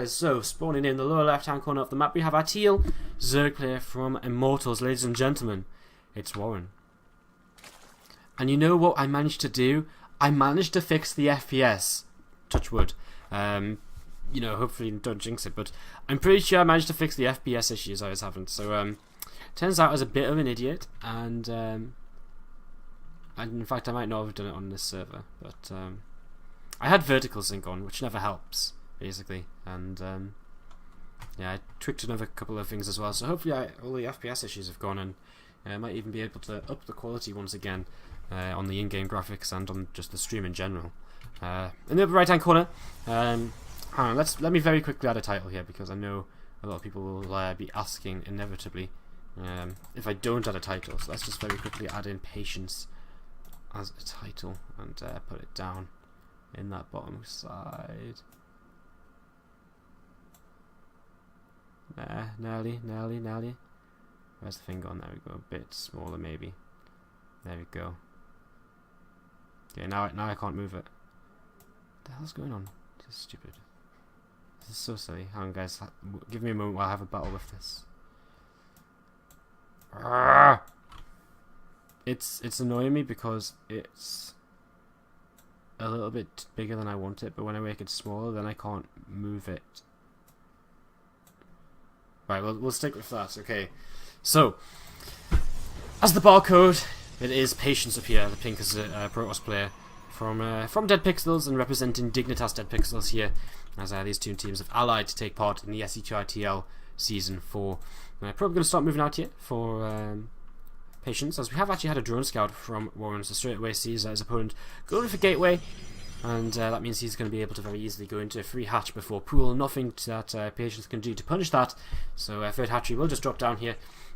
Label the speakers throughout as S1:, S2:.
S1: So, spawning in the lower left hand corner of the map, we have our teal Zerg player from Immortals, ladies and gentlemen. It's WarreN. And you know what I managed to do? I managed to fix the FPS. Touch wood. You know, hopefully don't jinx it, but I'm pretty sure I managed to fix the FPS issues I was having. So, turns out I was a bit of an idiot, and in fact I might not have done it on this server, but I had vertical sync on, which never helps, basically, and yeah, I tweaked another couple of things as well, so hopefully all the FPS issues have gone, and I might even be able to up the quality once again on the in-game graphics and on just the stream in general. In the upper right hand corner, hang on, let me very quickly add a title here, because I know a lot of people will be asking inevitably if I don't add a title, so let's just very quickly add in patience as a title and put it down in that bottom side. There, nearly. Where's the thing gone? There we go. A bit smaller, maybe. There we go. Okay, now I can't move it. What the hell's going on? This is stupid. This is so silly. Hang on, guys. Give me a moment while I have a battle with this. It's annoying me because it's a little bit bigger than I want it, but when I make it smaller, then I can't move it. Right, we'll stick with that. Okay, so as the barcode, it is Patience up here. The pink is a Protoss player from Dead Pixels and representing Dignitas Dead Pixels here, as these two teams have allied to take part in the SETITL Season 4. I'm probably going to start moving out here for Patience, as we have actually had a drone scout from WarreN, so straight away sees his opponent going for Gateway, and that means he's going to be able to very easily go into a free hatch before pool. Nothing that Patience can do to punish that, so third hatchery will just drop down here,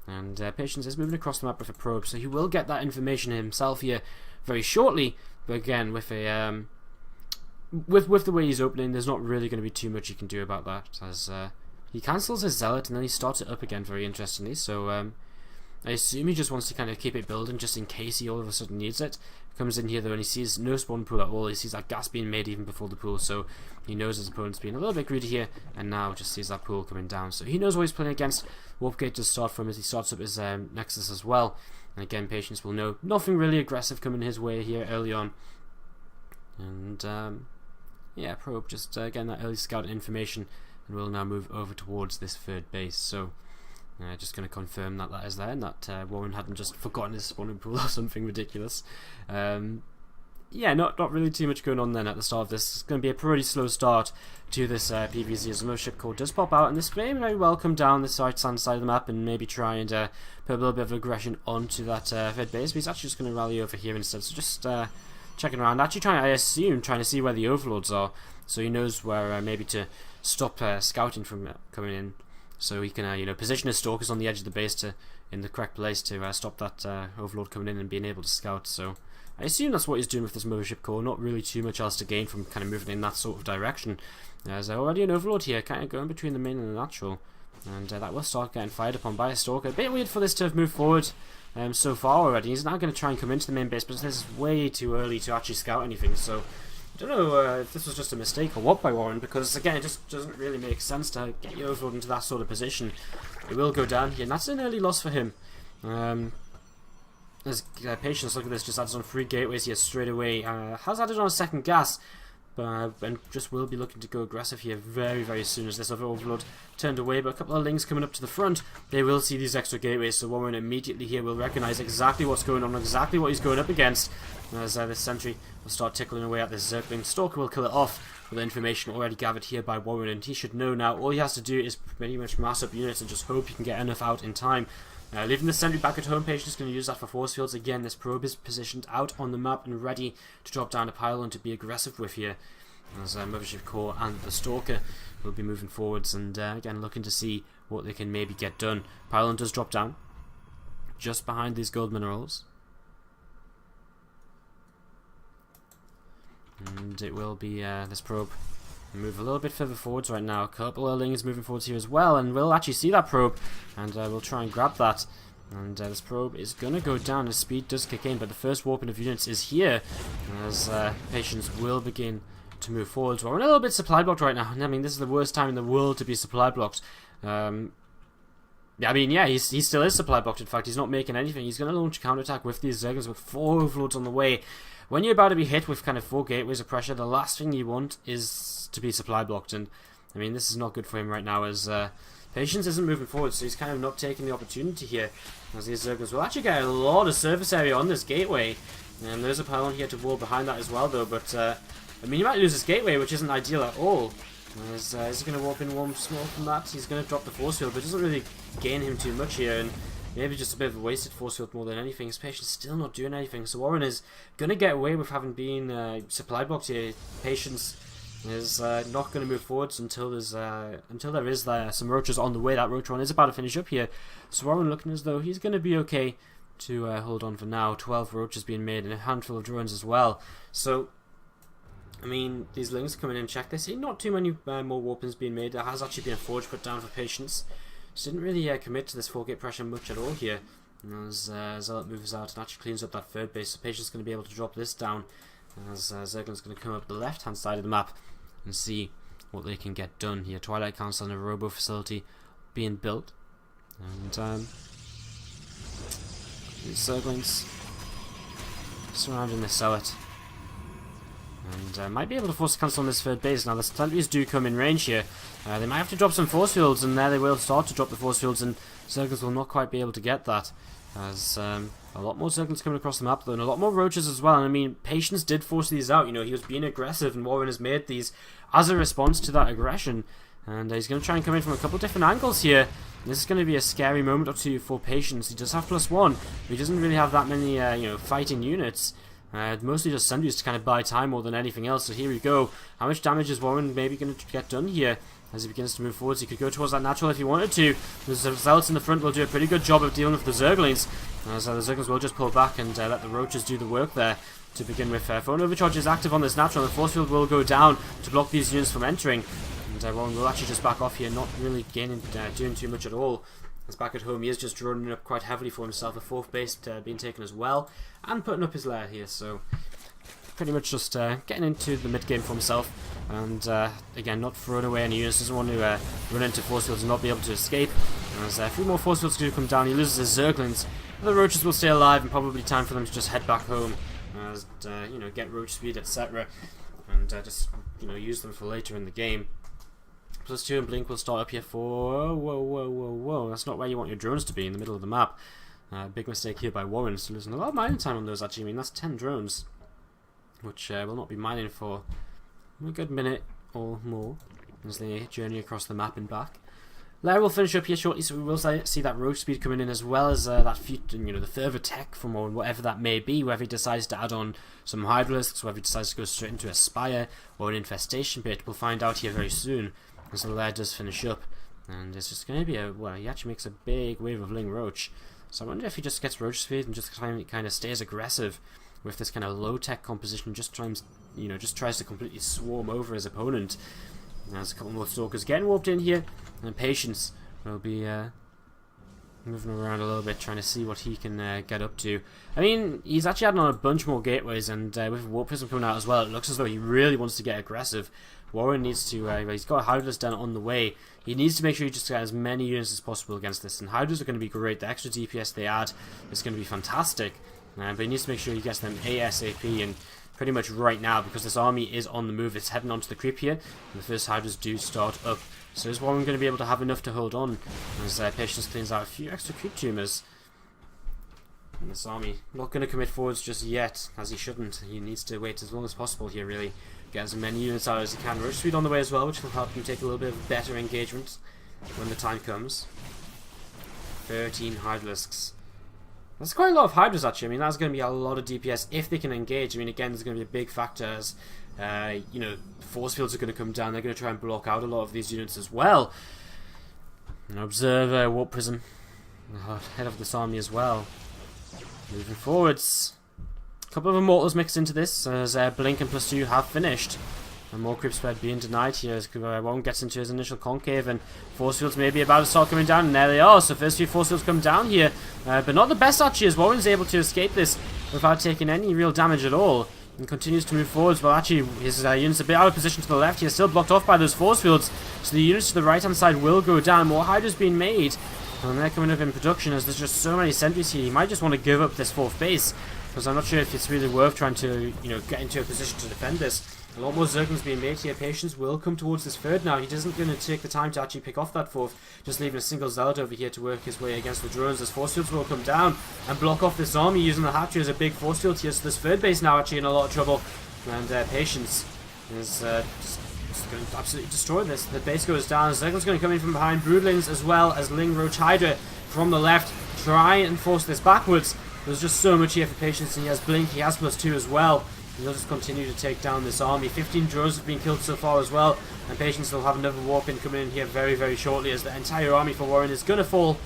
S1: and Patience is moving across the map with a probe, so he will get that information himself here very shortly, but again, with a with the way he's opening, there's not really going to be too much he can do about that, as he cancels his Zealot and then he starts it up again very interestingly, so I assume he just wants to kind of keep it building just in case he all of a sudden needs it. Comes in here though and he sees no spawn pool at all. He sees that gas being made even before the pool, so he knows his opponent's being a little bit greedy here, and now just sees that pool coming down. So he knows what he's playing against. Warpgate to start from as he starts up his Nexus as well. And again, Patience will know nothing really aggressive coming his way here early on. And yeah, Probe just again that early scouting information, and we'll now move over towards this third base. So just going to confirm that that is there, and that WarreN hadn't just forgotten his spawning pool or something ridiculous. Yeah, not really too much going on then at the start of this. It's going to be a pretty slow start to this PvZ, as the mothership core does pop out, and this may very well come down this right-hand side of the map and maybe try and put a little bit of aggression onto that third base, but he's actually just going to rally over here instead, so just checking around, actually I assume trying to see where the overlords are, so he knows where maybe to stop scouting from coming in. So he can, you know, position his stalkers on the edge of the base in the correct place to stop that overlord coming in and being able to scout. So I assume that's what he's doing with this mothership core. Not really too much else to gain from kind of moving in that sort of direction. There's already an overlord here, kind of going between the main and the natural, and that will start getting fired upon by a stalker. A bit weird for this to have moved forward so far already. He's now going to try and come into the main base, but this is way too early to actually scout anything. So I don't know if this was just a mistake or what by WarreN, because again it just doesn't really make sense to get your overlord into that sort of position. It will go down here, and that's an early loss for him. There's Patience, look at this, just adds on 3 gateways here straight away. Has added on a second gas, and just will be looking to go aggressive here very soon as this other overlord turned away. But a couple of links coming up to the front, they will see these extra gateways, so WarreN immediately here will recognise exactly what's going on, exactly what he's going up against, as this sentry will start tickling away at this Zergling. Stalker will kill it off with information already gathered here by WarreN, and he should know now all he has to do is pretty much mass up units and just hope he can get enough out in time. Leaving the sentry back at home, Patience is going to use that for force fields. Again, this probe is positioned out on the map and ready to drop down a pylon to be aggressive with here, as mothership core and the stalker will be moving forwards, and again looking to see what they can maybe get done. Pylon does drop down just behind these gold minerals, and it will be this probe move a little bit further forwards right now. A couple of lings moving forwards here as well, and we'll actually see that probe, and we'll try and grab that. And this probe is going to go down as speed does kick in, but the first warping of units is here, as Patience will begin to move forward. We're a little bit supply blocked right now. I mean, this is the worst time in the world to be supply blocked. I mean, yeah, he still is supply blocked. In fact, he's not making anything. He's going to launch a counterattack with these Zerglings with 4 overloads on the way. When you're about to be hit with kind of 4 gateways of pressure, the last thing you want is to be supply blocked. And, I mean, this is not good for him right now as Patience isn't moving forward, so he's kind of not taking the opportunity here. As these Zerglings will actually get a lot of surface area on this gateway. And there's a pylon here to wall behind that as well, though. But, I mean, you might lose this gateway, which isn't ideal at all. Is he going to warp in one small from that? He's going to drop the force field, but it doesn't really gain him too much here, and maybe just a bit of a wasted force field more than anything. His Patience still not doing anything, so WarreN is going to get away with having been supply blocked here. Patience is not going to move forwards until there is some roaches on the way. That roach run is about to finish up here, so WarreN looking as though he's going to be okay to hold on for now. 12 roaches being made and a handful of drones as well, so I mean, these lings coming in, check this. Not too many more warpings being made. There has actually been a forge put down for Patience. Just didn't really commit to this 4-gate pressure much at all here. As Zealot moves out and actually cleans up that third base, so Patience is going to be able to drop this down. As Zergling's going to come up the left-hand side of the map and see what they can get done here. Twilight Council and a robo facility being built. And these Zerglings surrounding the Zealot. And might be able to force cancel on this third base. Now the sentries do come in range here. They might have to drop some force fields, and there they will start to drop the force fields, and Zerglings will not quite be able to get that. As a lot more Zerglings coming across the map though, and a lot more roaches as well. And I mean, Patience did force these out. You know, he was being aggressive, and WarreN has made these as a response to that aggression. And he's going to try and come in from a couple different angles here. And this is going to be a scary moment or two for Patience. He does have +1, but he doesn't really have that many fighting units. Mostly just sentries to kind of buy time more than anything else. So here we go. How much damage is WarreN maybe going to get done here as he begins to move forwards? He could go towards that natural if he wanted to. The Zealots in the front will do a pretty good job of dealing with the Zerglings. As the Zerglings will just pull back and let the roaches do the work there to begin with. Phone overcharge is active on this natural, and the force field will go down to block these units from entering. And WarreN will actually just back off here, not really doing too much at all. As back at home, he is just droning up quite heavily for himself. A 4th base being taken as well, and putting up his lair here. So pretty much just getting into the mid game for himself, and again, not throwing away any units. Doesn't want to run into force fields and not be able to escape. And as a few more force fields do come down, he loses his Zerglings. The roaches will stay alive, and probably time for them to just head back home, as get roach speed, etc., and just use them for later in the game. +2 and Blink will start up here for... Whoa. That's not where you want your drones to be, in the middle of the map. Big mistake here by WarreN, so losing a lot of mining time on those actually. I mean, that's 10 drones, which will not be mining for a good minute or more as they journey across the map and back. Lair will finish up here shortly, so we will see that roach speed coming in, as well as that the further tech from WarreN, whatever that may be, whether he decides to add on some Hydralisks, whether he decides to go straight into a Spire or an Infestation Pit. We'll find out here very soon. As the lair does finish up, and it's just going to be he actually makes a big wave of Ling Roach. So I wonder if he just gets Roach speed and just kind of stays aggressive with this kind of low tech composition, just tries to completely swarm over his opponent. There's a couple more Stalkers getting warped in here, and Patience will be moving around a little bit, trying to see what he can get up to. I mean, he's actually adding on a bunch more gateways, and with Warp Prism coming out as well, it looks as though he really wants to get aggressive. WarreN needs to, he's got a Hydras down on the way. He needs to make sure he just gets as many units as possible against this, and Hydras are going to be great. The extra DPS they add is going to be fantastic, but he needs to make sure he gets them ASAP, and pretty much right now, because this army is on the move. It's heading onto the creep here, and the first Hydras do start up. So is WarreN going to be able to have enough to hold on as Patience cleans out a few extra creep tumors? And this army not going to commit forwards just yet, as he shouldn't. He needs to wait as long as possible here, really. Get as many units out as he can. Roach speed on the way as well, which will help him take a little bit of better engagement when the time comes. 13 Hydralisks. That's quite a lot of Hydras actually. I mean, that's going to be a lot of DPS if they can engage. I mean, again, there's going to be a big factor as, force fields are going to come down. They're going to try and block out a lot of these units as well. And observe Warp Prism. Head of this army as well. Moving forwards. A couple of Immortals mixed into this as Blink and +2 have finished. And more creep spread being denied here as WarreN gets into his initial concave, and force fields may be about to start coming down, and there they are. So first few force fields come down here, but not the best actually, as WarreN's able to escape this without taking any real damage at all. and continues to move forwards. Well, actually, his units a bit out of position to the left here, still blocked off by those force fields. So the units to the right-hand side will go down. More Hydras being made, and they're coming up in production as there's just so many sentries here. He might just want to give up this 4th base, because I'm not sure if it's really worth trying to, get into a position to defend this. A lot more Zerglings being made here. Patience will come towards this 3rd now. He isn't going to take the time to actually pick off that 4th, just leaving a single Zealot over here to work his way against the drones. As force fields will come down and block off this army, using the Hatchery as a big force field here. So this 3rd base now actually in a lot of trouble, and Patience is just going to absolutely destroy this. The base goes down. Zergling's going to come in from behind. Broodlings as well as Ling Roach Hydra from the left try and force this backwards. There's just so much here for Patience, and he has Blink, he has +2 as well. And they'll just continue to take down this army. 15 drones have been killed so far as well, and Patience will have another warp in coming in here very, very shortly, as the entire army for WarreN is going to fall,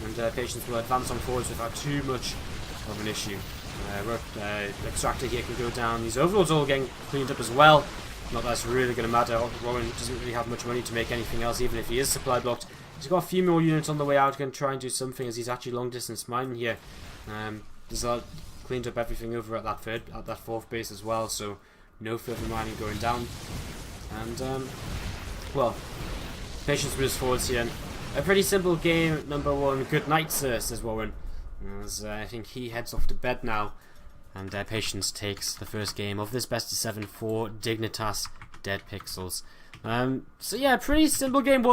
S1: and Patience will advance on forwards without too much of an issue. Extractor here can go down. These overlords all getting cleaned up as well. Not that it's really going to matter. WarreN doesn't really have much money to make anything else, even if he is supply blocked. He's got a few more units on the way out, going to try and do something, as he's actually long distance mining here. There's cleaned up everything over at that 4th base as well, so no further mining going down. And well, Patience moves forwards here. A pretty simple game, number 1. Good night, sir, says WarreN. As I think he heads off to bed now, and Patience takes the first game of this best of 7 for Dignitas Dead Pixels. So yeah, pretty simple game.